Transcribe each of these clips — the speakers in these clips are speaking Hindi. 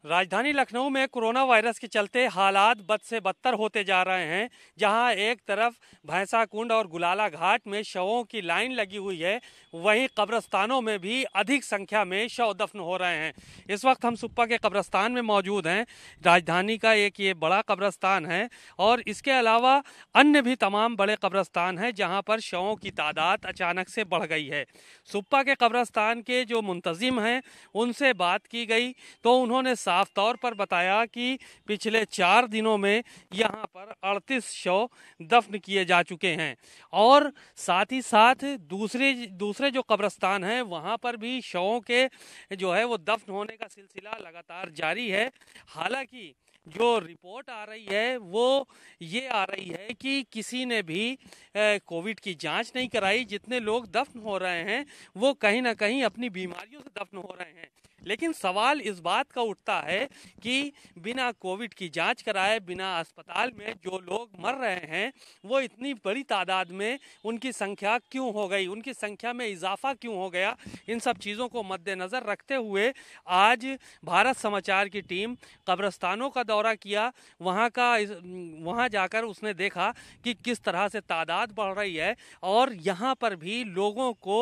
राजधानी लखनऊ में कोरोना वायरस के चलते हालात बद से बदतर होते जा रहे हैं। जहां एक तरफ भैंसा कुंड और गुलाला घाट में शवों की लाइन लगी हुई है, वहीं कब्रस्तानों में भी अधिक संख्या में शव दफन हो रहे हैं। इस वक्त हम सुप्पा के कब्रस्तान में मौजूद हैं। राजधानी का एक ये बड़ा कब्रस्तान है और इसके अलावा अन्य भी तमाम बड़े कब्रस्तान हैं जहां पर शवों की तादाद अचानक से बढ़ गई है। सुप्पा के कब्रस्तान के जो मुंतजिम हैं उनसे बात की गई तो उन्होंने साफ तौर पर बताया कि पिछले 4 दिनों में यहाँ पर 38 शव दफन किए जा चुके हैं और साथ ही साथ दूसरे दूसरे जो कब्रस्तान हैं वहाँ पर भी शवों के जो है वो दफन होने का सिलसिला लगातार जारी है। हालांकि जो रिपोर्ट आ रही है वो ये आ रही है कि किसी ने भी कोविड की जांच नहीं कराई। जितने लोग दफन हो रहे हैं वो कहीं ना कहीं अपनी बीमारियों से दफन हो रहे हैं। लेकिन सवाल इस बात का उठता है कि बिना कोविड की जांच कराए, बिना अस्पताल में जो लोग मर रहे हैं वो इतनी बड़ी तादाद में उनकी संख्या क्यों हो गई, उनकी संख्या में इजाफा क्यों हो गया। इन सब चीज़ों को मद्देनज़र रखते हुए आज भारत समाचार की टीम कब्रस्तानों का दौरा किया। वहाँ जाकर उसने देखा कि किस तरह से तादाद बढ़ रही है और यहाँ पर भी लोगों को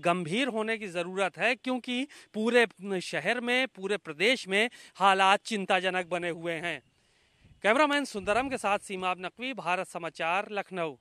गंभीर होने की ज़रूरत है, क्योंकि पूरे शहर में, पूरे प्रदेश में हालात चिंताजनक बने हुए हैं। कैमरामैन सुंदरम के साथ सीमाब नकवी, भारत समाचार, लखनऊ।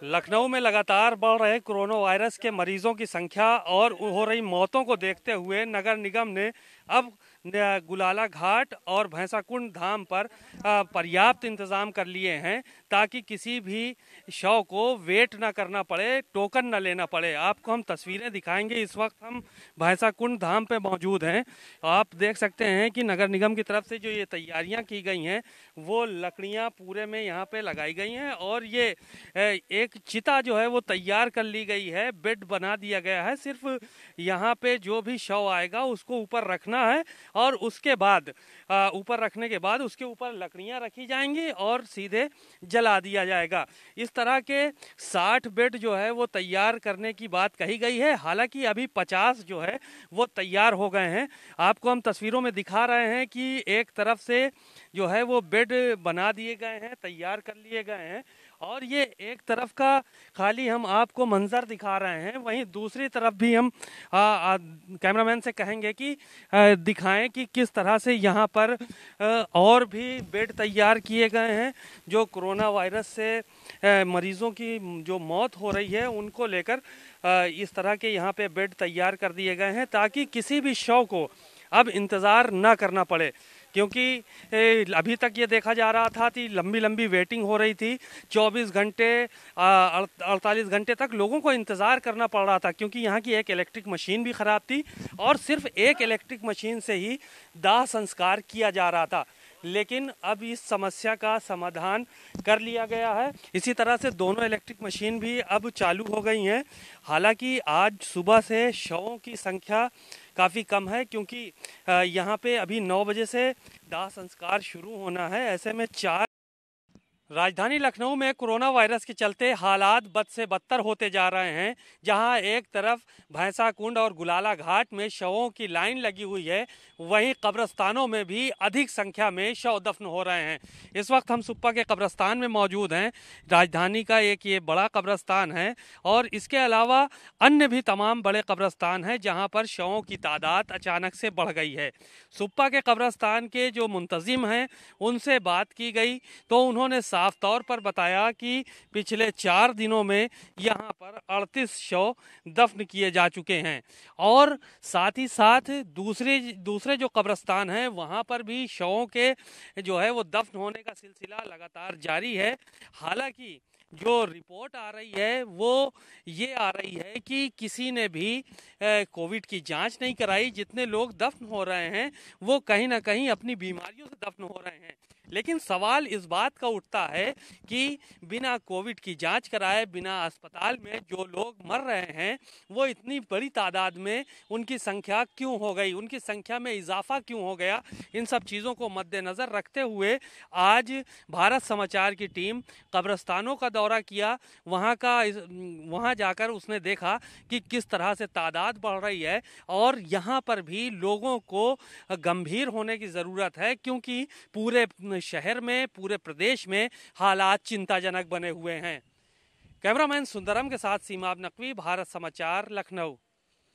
लखनऊ में लगातार बढ़ रहे कोरोना वायरस के मरीजों की संख्या और हो रही मौतों को देखते हुए नगर निगम ने अब गुलाला घाट और भैंसाकुंड धाम पर पर्याप्त इंतजाम कर लिए हैं ताकि किसी भी शव को वेट ना करना पड़े, टोकन ना लेना पड़े। आपको हम तस्वीरें दिखाएंगे। इस वक्त हम भैंसाकुंड धाम पे मौजूद हैं। आप देख सकते हैं कि नगर निगम की तरफ से जो ये तैयारियां की गई हैं वो लकड़ियां पूरे में यहाँ पे लगाई गई हैं और ये एक चिता जो है वो तैयार कर ली गई है, बेड बना दिया गया है। सिर्फ यहाँ पे जो भी शव आएगा उसको ऊपर रखना है और उसके बाद ऊपर रखने के बाद उसके ऊपर लकड़ियां रखी जाएंगी और सीधे जला दिया जाएगा। इस तरह के 60 बेड जो है वो तैयार करने की बात कही गई है। हालांकि अभी 50 जो है वो तैयार हो गए हैं। आपको हम तस्वीरों में दिखा रहे हैं कि एक तरफ से जो है वो बेड बना दिए गए हैं, तैयार कर लिए गए हैं और ये एक तरफ का खाली हम आपको मंजर दिखा रहे हैं। वहीं दूसरी तरफ भी हम कैमरामैन से कहेंगे कि दिखाएं कि किस तरह से यहाँ पर और भी बेड तैयार किए गए हैं। जो कोरोना वायरस से मरीजों की जो मौत हो रही है उनको लेकर इस तरह के यहाँ पे बेड तैयार कर दिए गए हैं ताकि किसी भी शव को अब इंतज़ार ना करना पड़े। क्योंकि अभी तक ये देखा जा रहा था कि लंबी लंबी वेटिंग हो रही थी। 24 घंटे 48 घंटे तक लोगों को इंतज़ार करना पड़ रहा था, क्योंकि यहाँ की एक इलेक्ट्रिक मशीन भी ख़राब थी और सिर्फ एक इलेक्ट्रिक मशीन से ही दाह संस्कार किया जा रहा था। लेकिन अब इस समस्या का समाधान कर लिया गया है। इसी तरह से दोनों इलेक्ट्रिक मशीन भी अब चालू हो गई हैं। हालांकि आज सुबह से शवों की संख्या काफ़ी कम है, क्योंकि यहाँ पे अभी 9 बजे से दाह संस्कार शुरू होना है। ऐसे में राजधानी लखनऊ में कोरोना वायरस के चलते हालात बद से बदतर होते जा रहे हैं। जहां एक तरफ भैंसा कुंड और गुलाला घाट में शवों की लाइन लगी हुई है, वहीं कब्रस्तानों में भी अधिक संख्या में शव दफन हो रहे हैं। इस वक्त हम सुप्पा के कब्रस्तान में मौजूद हैं। राजधानी का एक ये बड़ा कब्रस्तान है और इसके अलावा अन्य भी तमाम बड़े कब्रस्तान हैं जहाँ पर शवों की तादाद अचानक से बढ़ गई है। सुप्पा के कब्रस्तान के जो मुंतजिम हैं उनसे बात की गई तो उन्होंने साफ तौर पर बताया कि पिछले 4 दिनों में यहाँ पर 38 शव दफन किए जा चुके हैं और साथ ही साथ दूसरे जो कब्रस्तान हैं वहाँ पर भी शवों के जो है वो दफन होने का सिलसिला लगातार जारी है। हालांकि जो रिपोर्ट आ रही है वो ये आ रही है कि किसी ने भी कोविड की जांच नहीं कराई। जितने लोग दफन हो रहे हैं वो कहीं ना कहीं अपनी बीमारियों से दफन हो रहे हैं। लेकिन सवाल इस बात का उठता है कि बिना कोविड की जांच कराए, बिना अस्पताल में जो लोग मर रहे हैं, वो इतनी बड़ी तादाद में उनकी संख्या क्यों हो गई, उनकी संख्या में इजाफा क्यों हो गया। इन सब चीज़ों को मद्देनज़र रखते हुए आज भारत समाचार की टीम कब्रिस्तानों का दौरा किया। वहाँ जाकर उसने देखा कि किस तरह से तादाद बढ़ रही है और यहाँ पर भी लोगों को गंभीर होने की ज़रूरत है, क्योंकि पूरे शहर में, पूरे प्रदेश में हालात चिंताजनक बने हुए हैं। कैमरामैन सुंदरम के साथ सीमा नकवी, भारत समाचार, लखनऊ।